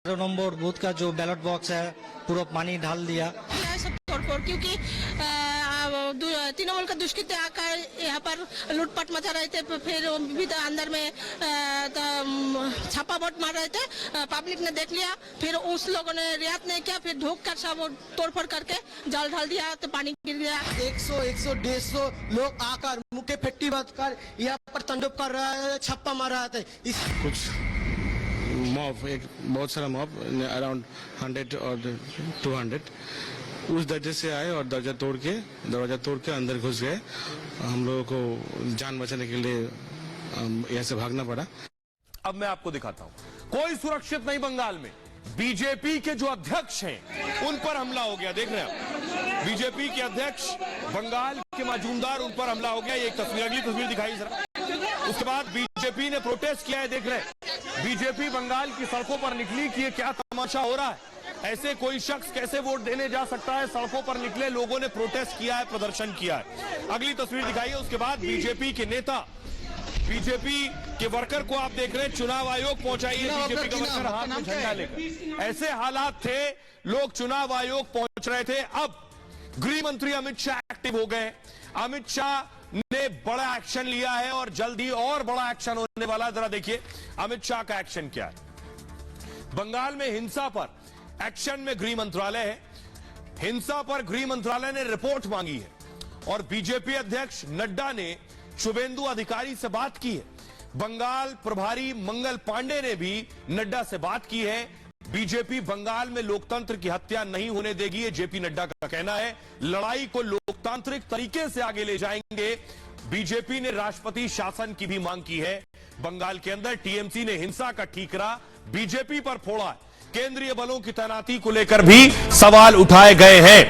Number booth का जो ballot box है पूरा पानी डाल दिया सब तौर पर, क्योंकि तृणमूल का दुष्कृत्य आकर यहाँ पर लूटपाट मचा रहे थे। फिर विविध अंदर में छापा वोट मार रहे थे। पब्लिक ने देख लिया, फिर उस लोगों ने रियायत नहीं किया, फिर ढोक कर सब तोड़फोड़ करके जाल ढाल दिया तो पानी गिर गया। 100, 150 लोग आकर मुख्य फैक्ट्री बात कर यहाँ पर तांडव कर रहा है, छापा मार रहा था। कुछ मॉब, एक बहुत सारा मॉब अराउंड 100 और 200 उस दर्जे से आए और दरवाजा तोड़ के अंदर घुस गए। हम लोगों को जान बचाने के लिए यहाँ से भागना पड़ा। अब मैं आपको दिखाता हूं, कोई सुरक्षित नहीं बंगाल में। बीजेपी के जो अध्यक्ष हैं उन पर हमला हो गया, देख रहे हैं बीजेपी के अध्यक्ष बंगाल के मौजूदार, उन पर हमला हो गया। ये एक तस्वीर, अगली तस्वीर दिखाई जरा। उसके बाद बीजेपी ने प्रोटेस्ट किया है, देख रहे हैं बीजेपी बंगाल की सड़कों पर निकली कि ये क्या तमाशा हो रहा है, ऐसे कोई शख्स कैसे वोट देने जा सकता है। सड़कों पर निकले लोगों ने प्रोटेस्ट किया है, प्रदर्शन किया है। अगली तस्वीर दिखाइए। उसके बाद बीजेपी के नेता, बीजेपी के वर्कर को आप देख रहे हैं, चुनाव आयोग पहुंचाइए बीजेपी का वर्कर हाथ में झंडा लेकर। ऐसे हालात थे, लोग चुनाव आयोग पहुंच रहे थे। अब गृह मंत्री अमित शाह एक्टिव हो गए। अमित शाह ने बड़ा एक्शन लिया है और जल्द ही और बड़ा एक्शन होने वाला है। जरा देखिए अमित शाह का एक्शन क्या है। बंगाल में हिंसा पर एक्शन में गृह मंत्रालय है। हिंसा पर गृह मंत्रालय ने रिपोर्ट मांगी है और बीजेपी अध्यक्ष नड्डा ने शुभेंदु अधिकारी से बात की है। बंगाल प्रभारी मंगल पांडे ने भी नड्डा से बात की है। बीजेपी बंगाल में लोकतंत्र की हत्या नहीं होने देगी, ये जेपी नड्डा का कहना है। लड़ाई को लोकतांत्रिक तरीके से आगे ले जाएंगे। बीजेपी ने राष्ट्रपति शासन की भी मांग की है। बंगाल के अंदर टीएमसी ने हिंसा का ठीकरा बीजेपी पर फोड़ा है। केंद्रीय बलों की तैनाती को लेकर भी सवाल उठाए गए हैं।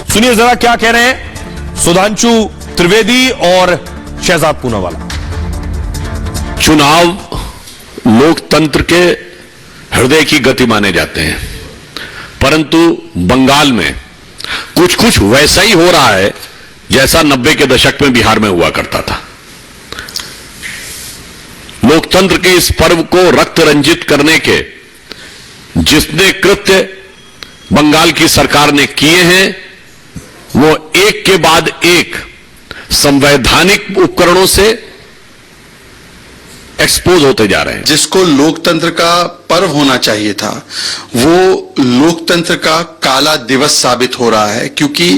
सुनिए जरा क्या कह रहे हैं सुधांशु त्रिवेदी और शहजाद पूनावाला। चुनाव लोकतंत्र के हृदय की गति माने जाते हैं, परंतु बंगाल में कुछ वैसा ही हो रहा है जैसा 90 के दशक में बिहार में हुआ करता था। लोकतंत्र के इस पर्व को रक्त रंजित करने के जितने कृत्य बंगाल की सरकार ने किए हैं, वो एक के बाद एक संवैधानिक उपकरणों से एक्सपोज होते जा रहे हैं। जिसको लोकतंत्र का पर्व होना चाहिए था, वो लोकतंत्र का काला दिवस साबित हो रहा है, क्योंकि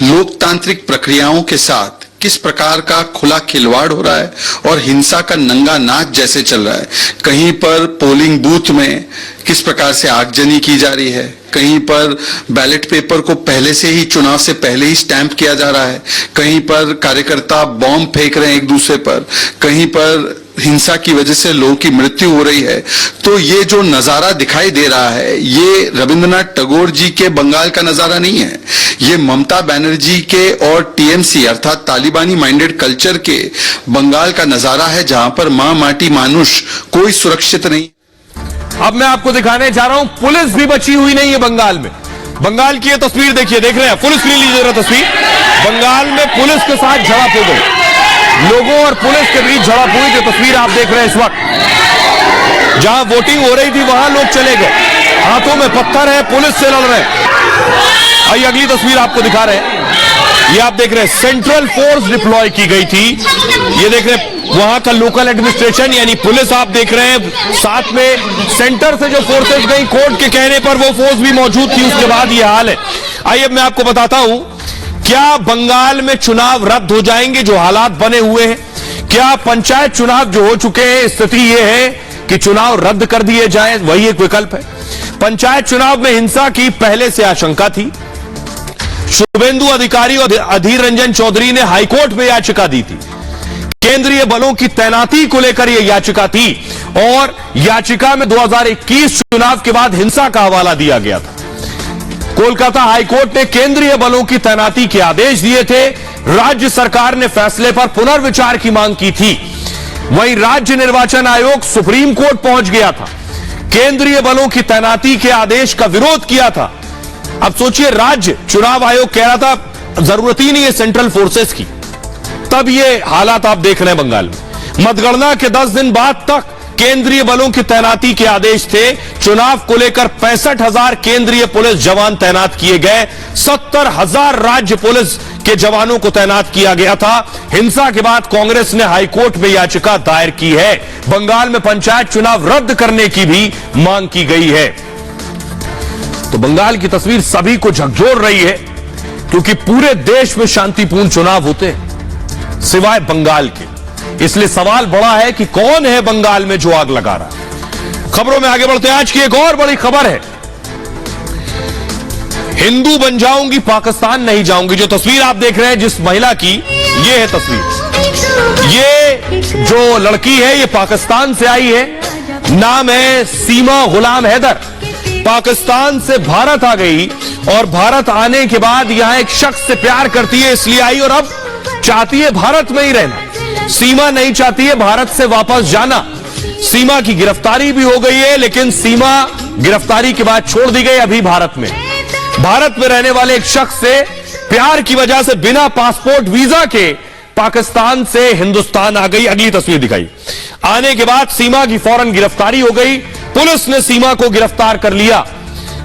लोकतांत्रिक प्रक्रियाओं के साथ किस प्रकार का खुला खिलवाड़ हो रहा है और हिंसा का नंगा नाच जैसे चल रहा है। कहीं पर पोलिंग बूथ में किस प्रकार से आगजनी की जा रही है, कहीं पर बैलेट पेपर को पहले से ही, चुनाव से पहले ही स्टैंप किया जा रहा है, कहीं पर कार्यकर्ता बॉम्ब फेंक रहे हैं एक दूसरे पर, कहीं पर हिंसा की वजह से लोगों की मृत्यु हो रही है। तो ये जो नजारा दिखाई दे रहा है, ये रविंद्रनाथ टैगोर जी के बंगाल का नजारा नहीं है, ये ममता बनर्जी के और टीएमसी अर्थात तालिबानी माइंडेड कल्चर के बंगाल का नजारा है, जहां पर मां माटी मानुष कोई सुरक्षित नहीं। अब मैं आपको दिखाने जा रहा हूं, पुलिस भी बची हुई नहीं है बंगाल में। बंगाल की ये तस्वीर देखिए, देख रहे हैं पुलिस के लिए, लीजिए जरा तस्वीर। बंगाल में पुलिस के साथ झड़प हो गई, लोगों और पुलिस के बीच झड़प हुई। जो तस्वीर आप देख रहे हैं इस वक्त, जहां वोटिंग हो रही थी वहां लोग चले गए, हाथों में पत्थर है, पुलिस से लड़ रहे हैं। आइए अगली तस्वीर आपको दिखा रहे हैं। ये आप देख रहे हैं सेंट्रल फोर्स डिप्लॉय की गई थी। ये देख रहे हैं वहां का लोकल एडमिनिस्ट्रेशन यानी पुलिस आप देख रहे हैं, साथ में सेंटर से जो फोर्सेस गई, कोर्ट के कहने पर वो फोर्स भी मौजूद थी। उसके बाद ये हाल है। आइए मैं आपको बताता हूं, क्या बंगाल में चुनाव रद्द हो जाएंगे जो हालात बने हुए हैं? क्या पंचायत चुनाव जो हो चुके हैं, स्थिति यह है कि चुनाव रद्द कर दिए जाएं, वही एक विकल्प है। पंचायत चुनाव में हिंसा की पहले से आशंका थी। शुभेंदु अधिकारी और अधीर रंजन चौधरी ने हाईकोर्ट में याचिका दी थी। केंद्रीय बलों की तैनाती को लेकर यह याचिका थी और याचिका में 2021 चुनाव के बाद हिंसा का हवाला दिया गया था। कोलकाता हाईकोर्ट ने केंद्रीय बलों की तैनाती के आदेश दिए थे। राज्य सरकार ने फैसले पर पुनर्विचार की मांग की थी। वहीं राज्य निर्वाचन आयोग सुप्रीम कोर्ट पहुंच गया था, केंद्रीय बलों की तैनाती के आदेश का विरोध किया था। अब सोचिए, राज्य चुनाव आयोग कह रहा था जरूरत ही नहीं है सेंट्रल फोर्सेस की, तब ये हालात आप देख रहे हैं बंगाल में। मतगणना के 10 दिन बाद तक केंद्रीय बलों की तैनाती के आदेश थे। चुनाव को लेकर 65,000 केंद्रीय पुलिस जवान तैनात किए गए, 70,000 राज्य पुलिस के जवानों को तैनात किया गया था। हिंसा के बाद कांग्रेस ने हाईकोर्ट में याचिका दायर की है। बंगाल में पंचायत चुनाव रद्द करने की भी मांग की गई है। तो बंगाल की तस्वीर सभी को झकझोर रही है, क्योंकि पूरे देश में शांतिपूर्ण चुनाव होते हैं सिवाय बंगाल के। इसलिए सवाल बड़ा है कि कौन है बंगाल में जो आग लगा रहा है। खबरों में आगे बढ़ते हैं। आज की एक और बड़ी खबर है, हिंदू बन जाऊंगी पाकिस्तान नहीं जाऊंगी। जो तस्वीर आप देख रहे हैं जिस महिला की, ये है तस्वीर। ये जो लड़की है ये पाकिस्तान से आई है, नाम है सीमा गुलाम हैदर। पाकिस्तान से भारत आ गई और भारत आने के बाद यहां एक शख्स से प्यार करती है, इसलिए आई और अब चाहती है भारत में ही रहना। सीमा नहीं चाहती है भारत से वापस जाना। सीमा की गिरफ्तारी भी हो गई है, लेकिन सीमा गिरफ्तारी के बाद छोड़ दी गई। अभी भारत में रहने वाले एक शख्स से प्यार की वजह से बिना पासपोर्ट वीजा के पाकिस्तान से हिंदुस्तान आ गई। अगली तस्वीर दिखाई। आने के बाद सीमा की फौरन गिरफ्तारी हो गई। पुलिस ने सीमा को गिरफ्तार कर लिया,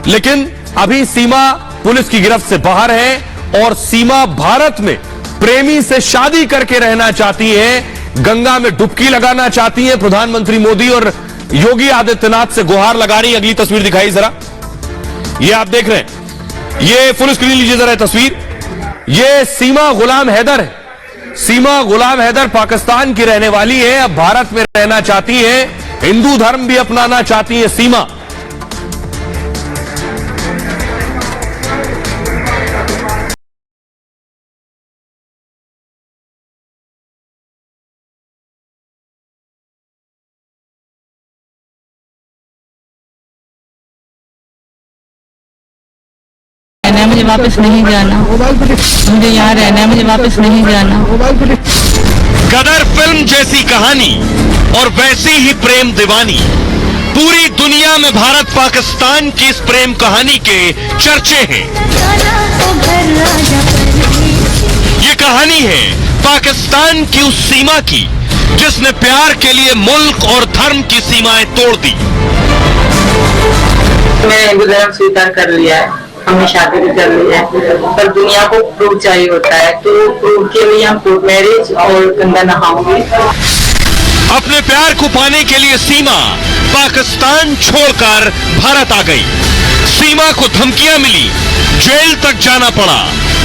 लेकिन अभी सीमा पुलिस की गिरफ्त से बाहर है और सीमा भारत में प्रेमी से शादी करके रहना चाहती है, गंगा में डुबकी लगाना चाहती है। प्रधानमंत्री मोदी और योगी आदित्यनाथ से गुहार लगा रही। अगली तस्वीर दिखाई जरा, ये आप देख रहे हैं, ये फुल स्क्रीन लीजिए जरा तस्वीर। ये सीमा गुलाम हैदर है। सीमा गुलाम हैदर पाकिस्तान की रहने वाली है, अब भारत में रहना चाहती है, हिंदू धर्म भी अपनाना चाहती है सीमा। मुझे वापस नहीं जाना, मुझे यहाँ रहना है, मुझे वापस नहीं जाना। गदर फिल्म जैसी कहानी और वैसी ही प्रेम दीवानी। पूरी दुनिया में भारत पाकिस्तान की इस प्रेम कहानी के चर्चे हैं। ये कहानी है पाकिस्तान की उस सीमा की जिसने प्यार के लिए मुल्क और धर्म की सीमाएं तोड़ दी। मैंने हिंदू धर्म स्वीकार कर लिया है, हमने शादी भी कर ली है, पर दुनिया को प्रूफ चाहिए होता है, तो प्रूफ के लिए हम कोर्ट मैरिज और गंगा नहाऊंगी। अपने प्यार को पाने के लिए सीमा पाकिस्तान छोड़कर भारत आ गई। सीमा को धमकियां मिली, जेल तक जाना पड़ा,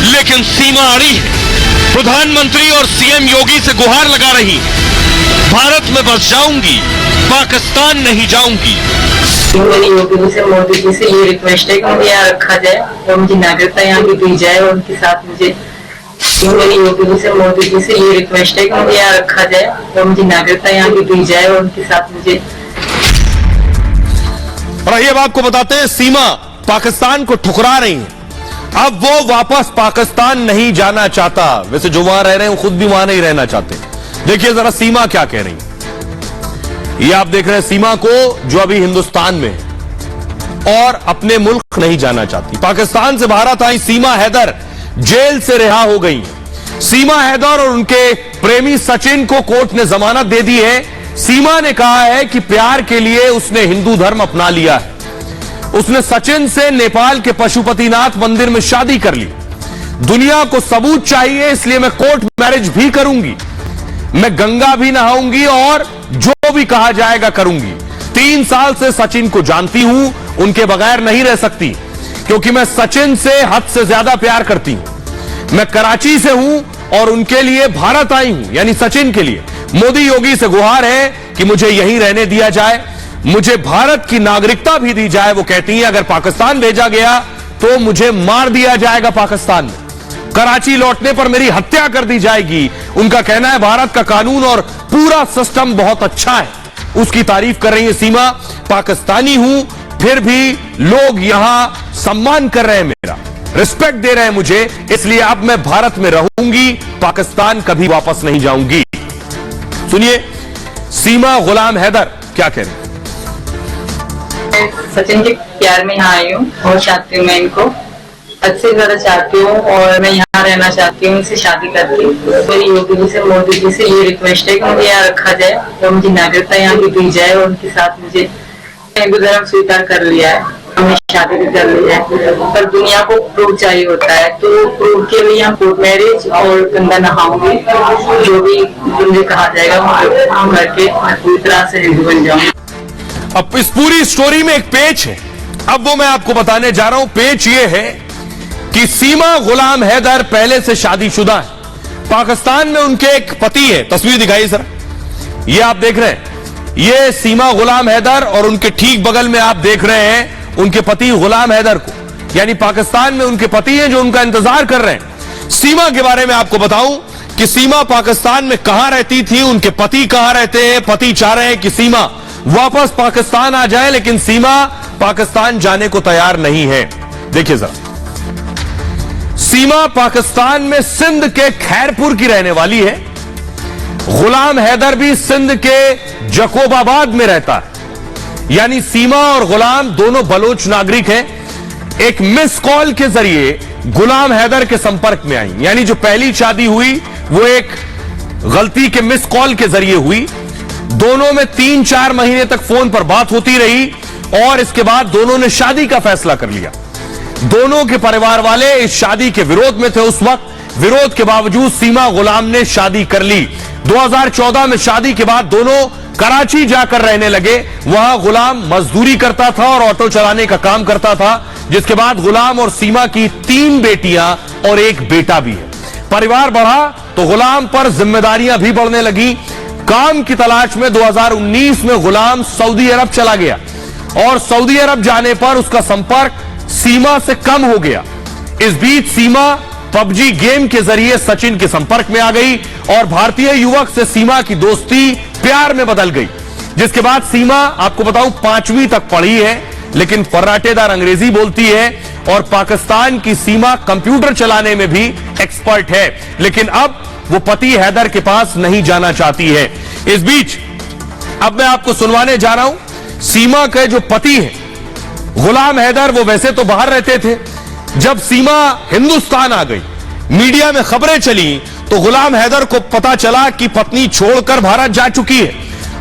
लेकिन सीमा अड़ी है। प्रधानमंत्री और सीएम योगी से गुहार लगा रही, भारत में बस जाऊंगी, पाकिस्तान नहीं जाऊंगी। मेरी योगी से, मोदी जी से ये रिक्वेस्ट है कि मुझे यहाँ रखा जाए और मुझे नागरिकता यहाँ की दी जाए और उनके साथ मुझे, मेरी योगी से, मोदी जी से ये रिक्वेस्ट है कि मुझे यहाँ रखा जाए और मुझे नागरिकता यहाँ की दी जाए और उनके साथ मुझे। और आइए अब आपको बताते हैं, सीमा पाकिस्तान को ठुकरा रही है। अब वो वापस पाकिस्तान नहीं जाना चाहता। वैसे जो वहां रह रहे हैं वो खुद भी वहां नहीं रहना चाहते। देखिए जरा सीमा क्या कह रही है। ये आप देख रहे हैं सीमा को, जो अभी हिंदुस्तान में है और अपने मुल्क नहीं जाना चाहती। पाकिस्तान से भारत आई सीमा हैदर जेल से रिहा हो गई। सीमा हैदर और उनके प्रेमी सचिन को कोर्ट ने जमानत दे दी है। सीमा ने कहा है कि प्यार के लिए उसने हिंदू धर्म अपना लिया है। उसने सचिन से नेपाल के पशुपतिनाथ मंदिर में शादी कर ली। दुनिया को सबूत चाहिए, इसलिए मैं कोर्ट मैरिज भी करूंगी, मैं गंगा भी नहाऊंगी और जो भी कहा जाएगा करूंगी। 3 साल से सचिन को जानती हूं, उनके बगैर नहीं रह सकती, क्योंकि मैं सचिन से हद से ज्यादा प्यार करती हूं। मैं कराची से हूं और उनके लिए भारत आई हूं, यानी सचिन के लिए। मोदी योगी से गुहार है कि मुझे यहीं रहने दिया जाए, मुझे भारत की नागरिकता भी दी जाए। वो कहती है अगर पाकिस्तान भेजा गया तो मुझे मार दिया जाएगा पाकिस्तान में, कराची लौटने पर मेरी हत्या कर दी जाएगी। उनका कहना है भारत का कानून और पूरा सिस्टम बहुत अच्छा है। उसकी तारीफ कर रही है सीमा। पाकिस्तानी हूं, फिर भी लोग यहां सम्मान कर रहे हैं, मेरा रिस्पेक्ट दे रहे हैं मुझे, इसलिए अब मैं भारत में रहूंगी, पाकिस्तान कभी वापस नहीं जाऊंगी। सुनिए सीमा गुलाम हैदर क्या कह रही है। सचिन के प्यार में यहाँ आई हूँ और चाहती हूँ, मैं इनको अच्छे से ज्यादा चाहती हूँ और मैं यहाँ रहना चाहती हूँ, इनसे शादी करती हूँ। मेरी योगी जी से, मोदी जी से ये रिक्वेस्ट है कि मुझे यहाँ रखा जाए और मुझे नागरिकता यहाँ की दी जाए और उनके साथ मुझे, हिंदू धर्म स्वीकार कर लिया है, हमने शादी भी कर ली है, पर दुनिया को प्रूफ चाहिए होता है, तो प्रूफ के लिए हम कोर्ट मैरिज और गंगा नहाऊंगी, जो भी मुझे कहा जाएगा वहाँ करके मैं पूरी तरह से हिंदू बन जाऊंगी। अब इस पूरी स्टोरी में एक पेच है, अब वो मैं आपको बताने जा रहा हूं। पेच ये है कि सीमा गुलाम हैदर पहले से शादीशुदा है, पाकिस्तान में उनके एक पति है, तस्वीर दिखाइए सर, ये आप देख रहे हैं, ये सीमा गुलाम हैदर और उनके ठीक बगल में आप देख रहे हैं उनके पति गुलाम हैदर को, यानी पाकिस्तान में उनके पति हैं जो उनका इंतजार कर रहे हैं। सीमा के बारे में आपको बताऊं कि सीमा पाकिस्तान में कहां रहती थी, उनके पति कहां रहते हैं। पति चाह रहे हैं कि सीमा वापस पाकिस्तान आ जाए, लेकिन सीमा पाकिस्तान जाने को तैयार नहीं है। देखिए जरा, सीमा पाकिस्तान में सिंध के खैरपुर की रहने वाली है, गुलाम हैदर भी सिंध के जकोबाबाद में रहता है, यानी सीमा और गुलाम दोनों बलोच नागरिक हैं। एक मिस कॉल के जरिए गुलाम हैदर के संपर्क में आई, यानी जो पहली शादी हुई वो एक गलती के मिस कॉल के जरिए हुई। दोनों में 3-4 महीने तक फोन पर बात होती रही और इसके बाद दोनों ने शादी का फैसला कर लिया। दोनों के परिवार वाले इस शादी के विरोध में थे उस वक्त, विरोध के बावजूद सीमा गुलाम ने शादी कर ली। 2014 में शादी के बाद दोनों कराची जाकर रहने लगे। वहां गुलाम मजदूरी करता था और ऑटो चलाने का काम करता था, जिसके बाद गुलाम और सीमा की 3 बेटियां और 1 बेटा भी है। परिवार बढ़ा तो गुलाम पर जिम्मेदारियां भी बढ़ने लगी। काम की तलाश में 2019 में गुलाम सऊदी अरब चला गया और सऊदी अरब जाने पर उसका संपर्क सीमा से कम हो गया। इस बीच सीमा पबजी गेम के जरिए सचिन के संपर्क में आ गई और भारतीय युवक से सीमा की दोस्ती प्यार में बदल गई, जिसके बाद सीमा, आपको बताऊं, 5वीं तक पढ़ी है, लेकिन फर्राटेदार अंग्रेजी बोलती है और पाकिस्तान की सीमा कंप्यूटर चलाने में भी एक्सपर्ट है, लेकिन अब वो पति हैदर के पास नहीं जाना चाहती है। इस बीच अब मैं आपको सुनवाने जा रहा हूं सीमा के जो पति हैं गुलाम हैदर, वो वैसे तो बाहर रहते थे। जब सीमा हिंदुस्तान आ गई, मीडिया में खबरें चली, तो गुलाम हैदर को पता चला कि पत्नी छोड़कर भारत जा चुकी है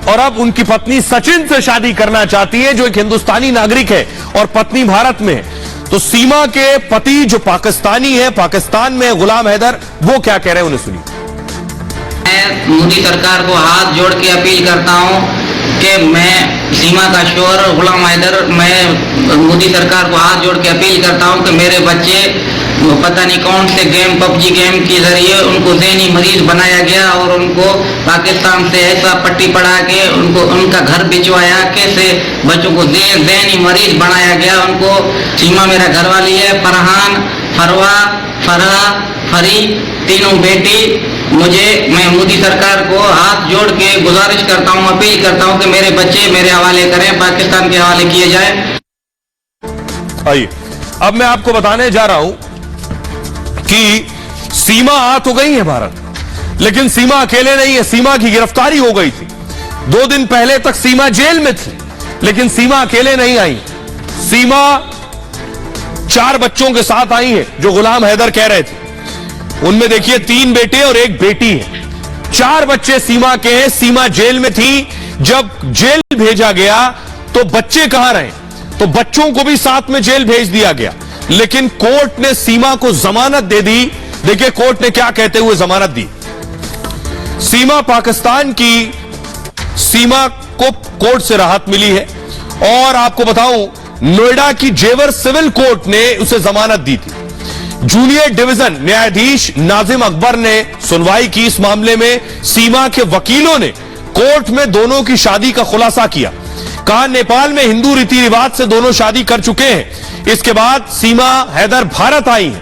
और अब उनकी पत्नी सचिन से शादी करना चाहती है, जो एक हिंदुस्तानी नागरिक है और पत्नी भारत में है। तो सीमा के पति जो पाकिस्तानी है, पाकिस्तान में गुलाम हैदर, वो क्या कह रहे हैं, उन्हें सुनिए। मैं मोदी सरकार को हाथ जोड़ के अपील करता हूं कि मैं सीमा का शोहर गुलाम हैदर, मैं मोदी सरकार को हाथ जोड़ के अपील करता हूं कि मेरे बच्चे पता नहीं कौन से गेम, पबजी गेम के जरिए उनको ज़हनी मरीज बनाया गया और उनको पाकिस्तान से ऐसा पट्टी पड़ा के उनको उनका घर भिजवाया, कैसे बच्चों को ज़हनी मरीज बनाया गया। उनको सीमा मेरा घरवाली है, फरहान, फरवा, फरहा, फरी, तीनों बेटी। मैं मोदी सरकार को हाथ जोड़ के गुजारिश करता हूं, अपील करता हूं कि मेरे बच्चे मेरे हवाले करें, पाकिस्तान के हवाले किए जाए। आइए, अब मैं आपको बताने जा रहा हूं कि सीमा आ तो गई है भारत, लेकिन सीमा अकेले नहीं है। सीमा की गिरफ्तारी हो गई थी 2 दिन पहले तक, सीमा जेल में थी, लेकिन सीमा अकेले नहीं आई। सीमा 4 बच्चों के साथ आई है, जो गुलाम हैदर कह रहे थे। उनमें देखिए 3 बेटे और 1 बेटी है। 4 बच्चे सीमा के हैं। सीमा जेल में थी, जब जेल भेजा गया तो बच्चे कहां रहे, तो बच्चों को भी साथ में जेल भेज दिया गया, लेकिन कोर्ट ने सीमा को जमानत दे दी। देखिए कोर्ट ने क्या कहते हुए जमानत दी। सीमा पाकिस्तान की, सीमा को कोर्ट से राहत मिली है और आपको बताऊं नोएडा की जेवर सिविल कोर्ट ने उसे जमानत दी थी। जूनियर डिवीजन न्यायाधीश नाजिम अकबर ने सुनवाई की इस मामले में। सीमा के वकीलों ने कोर्ट में दोनों की शादी का खुलासा किया, कहा नेपाल में हिंदू रीति रिवाज से दोनों शादी कर चुके हैं। इसके बाद सीमा हैदर भारत आई हैं,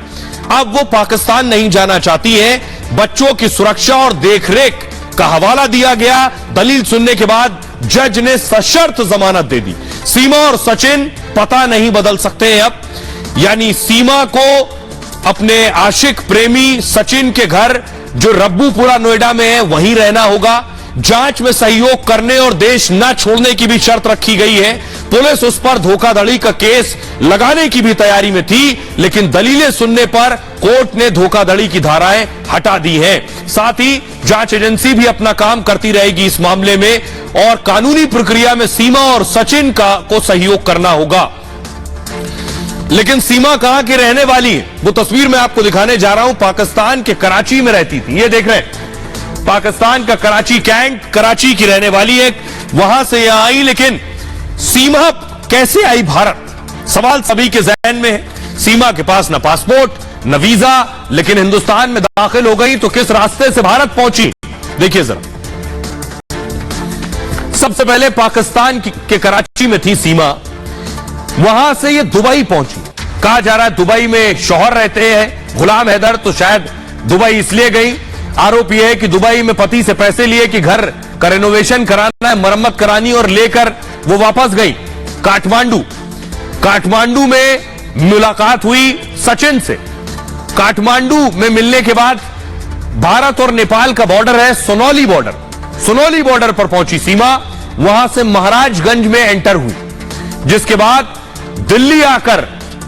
अब वो पाकिस्तान नहीं जाना चाहती हैं। बच्चों की सुरक्षा और देखरेख का हवाला दिया गया। दलील सुनने के बाद जज ने सशर्त जमानत दे दी। सीमा और सचिन पता नहीं बदल सकते हैं अब, यानी सीमा को अपने आशिक प्रेमी सचिन के घर, जो रब्बूपुरा नोएडा में है, वहीं रहना होगा। जांच में सहयोग करने और देश न छोड़ने की भी शर्त रखी गई है। पुलिस उस पर धोखाधड़ी का केस लगाने की भी तैयारी में थी, लेकिन दलीलें सुनने पर कोर्ट ने धोखाधड़ी की धाराएं हटा दी हैं। साथ ही जांच एजेंसी भी अपना काम करती रहेगी इस मामले में, और कानूनी प्रक्रिया में सीमा और सचिन को सहयोग करना होगा। लेकिन सीमा कहां की रहने वाली है, वो तस्वीर मैं आपको दिखाने जा रहा हूं। पाकिस्तान के कराची में रहती थी, ये देख रहे हैं, पाकिस्तान का कराची कैंट, कराची की रहने वाली है। वहां से यहां आई, लेकिन सीमा कैसे आई भारत, सवाल सभी के जहन में है। सीमा के पास न पासपोर्ट न वीजा, लेकिन हिंदुस्तान में दाखिल हो गई तो किस रास्ते से भारत पहुंची, देखिए जरा। सबसे पहले पाकिस्तान के कराची में थी सीमा, वहां से ये दुबई पहुंची। कहा जा रहा है दुबई में शौहर रहते हैं गुलाम हैदर, तो शायद दुबई इसलिए गई। आरोप यह है कि दुबई में पति से पैसे लिए कि घर का रेनोवेशन कराना है, मरम्मत करानी, और लेकर वो वापस गई काठमांडू। काठमांडू में मुलाकात हुई सचिन से। काठमांडू में मिलने के बाद भारत और नेपाल का बॉर्डर है सोनौली बॉर्डर, सोनौली बॉर्डर पर पहुंची सीमा। वहां से महाराजगंज में एंटर हुई, जिसके बाद दिल्ली आकर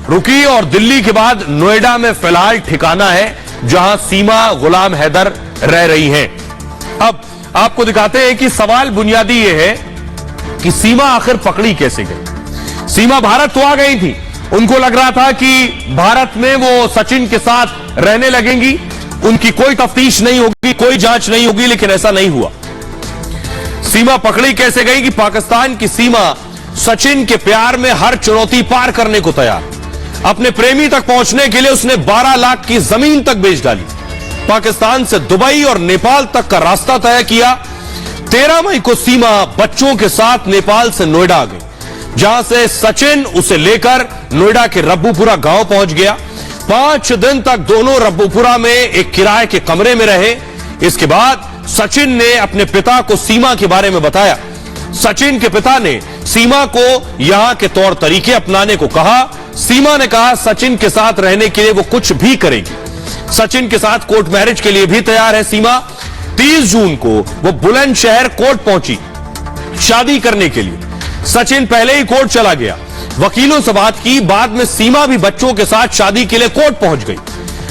रुकी, और दिल्ली के बाद नोएडा में फिलहाल ठिकाना है जहां सीमा गुलाम हैदर रह रही हैं। अब आपको दिखाते हैं कि सवाल बुनियादी यह है कि सीमा आखिर पकड़ी कैसे गई। सीमा भारत तो आ गई थी, उनको लग रहा था कि भारत में वो सचिन के साथ रहने लगेंगी, उनकी कोई तफ्तीश नहीं होगी, कोई जांच नहीं होगी, लेकिन ऐसा नहीं हुआ। सीमा पकड़ी कैसे गई कि पाकिस्तान की सीमा सचिन के प्यार में हर चुनौती पार करने को तैयार। अपने प्रेमी तक पहुंचने के लिए उसने 12 लाख की जमीन तक बेच डाली। पाकिस्तान से दुबई और नेपाल तक का रास्ता तय किया। 13 मई को सीमा बच्चों के साथ नेपाल से नोएडा आ गई, जहां से सचिन उसे लेकर नोएडा के रब्बूपुरा गांव पहुंच गया। 5 दिन तक दोनों रब्बूपुरा में एक किराए के कमरे में रहे। इसके बाद सचिन ने अपने पिता को सीमा के बारे में बताया। सचिन के पिता ने सीमा को यहां के तौर तरीके अपनाने को कहा। सीमा ने कहा सचिन के साथ रहने के लिए वो कुछ भी करेगी। सचिन के साथ कोर्ट मैरिज के लिए भी तैयार है सीमा। 30 जून को वो बुलंदशहर कोर्ट पहुंची शादी करने के लिए। सचिन पहले ही कोर्ट चला गया, वकीलों से बात की। बाद में सीमा भी बच्चों के साथ शादी के लिए कोर्ट पहुंच गई,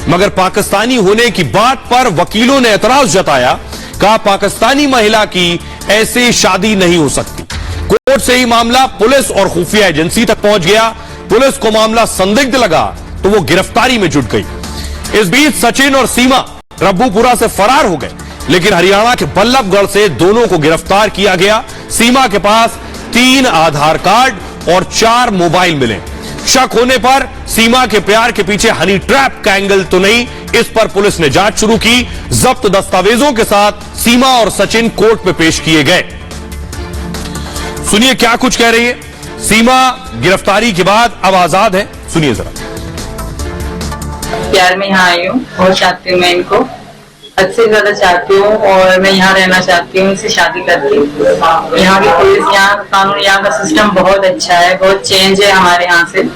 मगर पाकिस्तानी होने की बात पर वकीलों ने एतराज जताया। कहा पाकिस्तानी महिला की ऐसे शादी नहीं हो सकती। कोर्ट से ही मामला पुलिस और खुफिया एजेंसी तक पहुंच गया। पुलिस को मामला संदिग्ध लगा तो वो गिरफ्तारी में जुट गई। इस बीच सचिन और सीमा रब्बूपुरा से फरार हो गए, लेकिन हरियाणा के बल्लभगढ़ से दोनों को गिरफ्तार किया गया। सीमा के पास 3 आधार कार्ड और 4 मोबाइल मिले। शक होने पर सीमा के प्यार के पीछे हनी ट्रैप का एंगल तो नहीं, इस पर पुलिस ने जांच शुरू की। जब्त दस्तावेजों के साथ सीमा और सचिन कोर्ट में पेश किए गए। सुनिए क्या कुछ कह रही है सीमा। गिरफ्तारी के बाद अब आजाद है, सुनिए जरा। प्यार में यहाँ आई हूँ और चाहती हूँ मैं इनको, हद से ज्यादा चाहती हूँ, और मैं यहाँ रहना चाहती हूँ इनसे शादी करके। यहाँ की पुलिस, यहाँ का कानून, यहाँ का सिस्टम बहुत अच्छा है, बहुत चेंज है हमारे यहाँ से,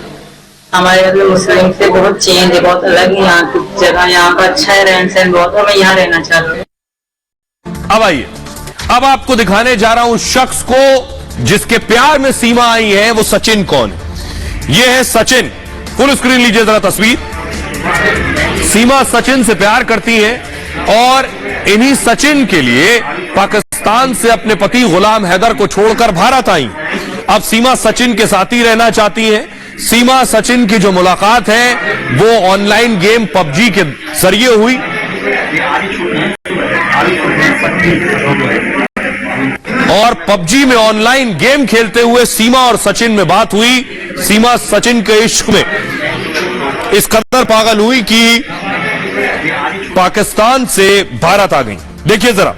हमारे मतलब मुस्लिम से बहुत चेंज है, बहुत अलग है यहाँ की जगह। यहाँ का अच्छा है रहन सहन बहुत, और मैं यहाँ रहना चाहती हूँ। अब आइए, अब आपको दिखाने जा रहा हूं शख्स को जिसके प्यार में सीमा आई है। वो सचिन कौन है? ये है सचिन। फुल स्क्रीन लीजिए जरा तस्वीर। सीमा सचिन से प्यार करती है, और इन्हीं सचिन के लिए पाकिस्तान से अपने पति गुलाम हैदर को छोड़कर भारत आई। अब सीमा सचिन के साथ ही रहना चाहती है। सीमा सचिन की जो मुलाकात है वो ऑनलाइन गेम पबजी के जरिए हुई। और पबजी में ऑनलाइन गेम खेलते हुए सीमा और सचिन में बात हुई। सीमा सचिन के इश्क में इस कदर पागल हुई कि पाकिस्तान से भारत आ गई। देखिए जरा,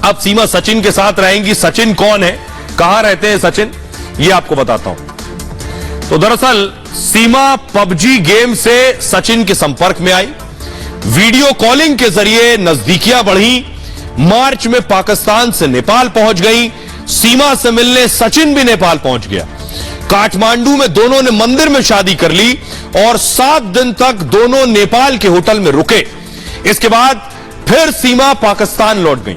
अब सीमा सचिन के साथ रहेंगी। सचिन कौन है, कहां रहते हैं सचिन, ये आपको बताता हूं। तो दरअसल सीमा पबजी गेम से सचिन के संपर्क में आई। वीडियो कॉलिंग के जरिए नजदीकियां बढ़ी। मार्च में पाकिस्तान से नेपाल पहुंच गई। सीमा से मिलने सचिन भी नेपाल पहुंच गया। काठमांडू में दोनों ने मंदिर में शादी कर ली, और 7 दिन तक दोनों नेपाल के होटल में रुके। इसके बाद फिर सीमा पाकिस्तान लौट गई,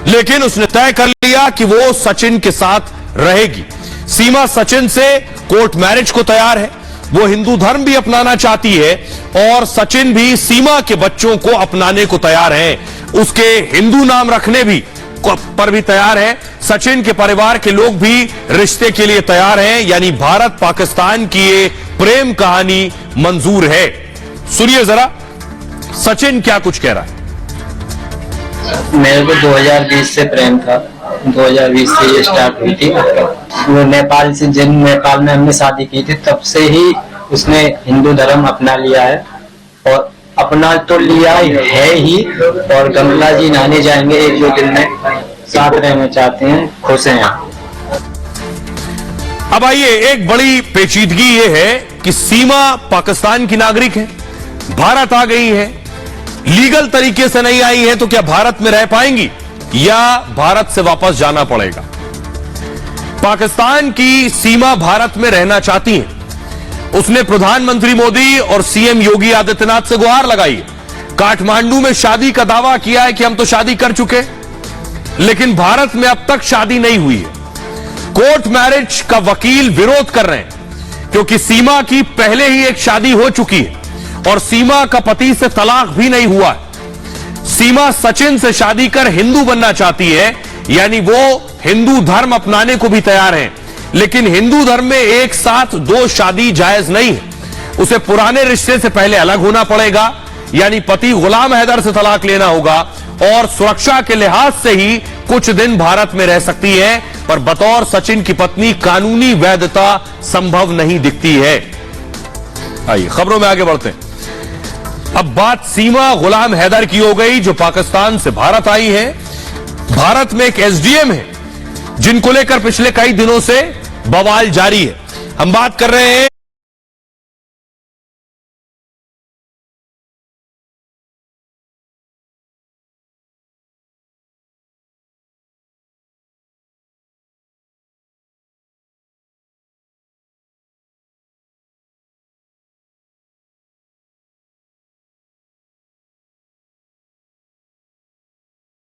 लेकिन उसने तय कर लिया कि वो सचिन के साथ रहेगी। सीमा सचिन से कोर्ट मैरिज को तैयार है। वो हिंदू धर्म भी अपनाना चाहती है और सचिन भी सीमा के बच्चों को अपनाने को तैयार है। उसके हिंदू नाम रखने भी पर भी तैयार है। सचिन के परिवार के लोग भी रिश्ते के लिए तैयार हैं। यानी भारत पाकिस्तान की ये प्रेम कहानी मंजूर है। सुनिए जरा सचिन क्या कुछ कह रहा है। मेरे को 2020 से प्रेम था, 2020 से ये स्टार्ट हुई थी। वो नेपाल से, जिन नेपाल में हमने शादी की थी, तब से ही उसने हिंदू धर्म अपना लिया है और अपना तो लिया है ही। और गंगा जी नहाने जाएंगे 1-2 दिन में, साथ रहना चाहते हैं, खुश हैं। अब आइए, एक बड़ी पेचीदगी ये है कि सीमा पाकिस्तान की नागरिक है, भारत आ गई है, लीगल तरीके से नहीं आई है, तो क्या भारत में रह पाएंगी या भारत से वापस जाना पड़ेगा। पाकिस्तान की सीमा भारत में रहना चाहती है। उसने प्रधानमंत्री मोदी और सीएम योगी आदित्यनाथ से गुहार लगाई है। काठमांडू में शादी का दावा किया है कि हम तो शादी कर चुके, लेकिन भारत में अब तक शादी नहीं हुई है। कोर्ट मैरिज का वकील विरोध कर रहे हैं क्योंकि सीमा की पहले ही एक शादी हो चुकी है और सीमा का पति से तलाक भी नहीं हुआ है। सीमा सचिन से शादी कर हिंदू बनना चाहती है, यानी वो हिंदू धर्म अपनाने को भी तैयार है, लेकिन हिंदू धर्म में एक साथ 2 शादी जायज नहीं है। उसे पुराने रिश्ते से पहले अलग होना पड़ेगा, यानी पति गुलाम हैदर से तलाक लेना होगा और सुरक्षा के लिहाज से ही कुछ दिन भारत में रह सकती है, पर बतौर सचिन की पत्नी कानूनी वैधता संभव नहीं दिखती है। आइए खबरों में आगे बढ़ते हैं। अब बात सीमा गुलाम हैदर की हो गई जो पाकिस्तान से भारत आई है। भारत में एक एसडीएम है जिनको लेकर पिछले कई दिनों से बवाल जारी है। हम बात कर रहे हैं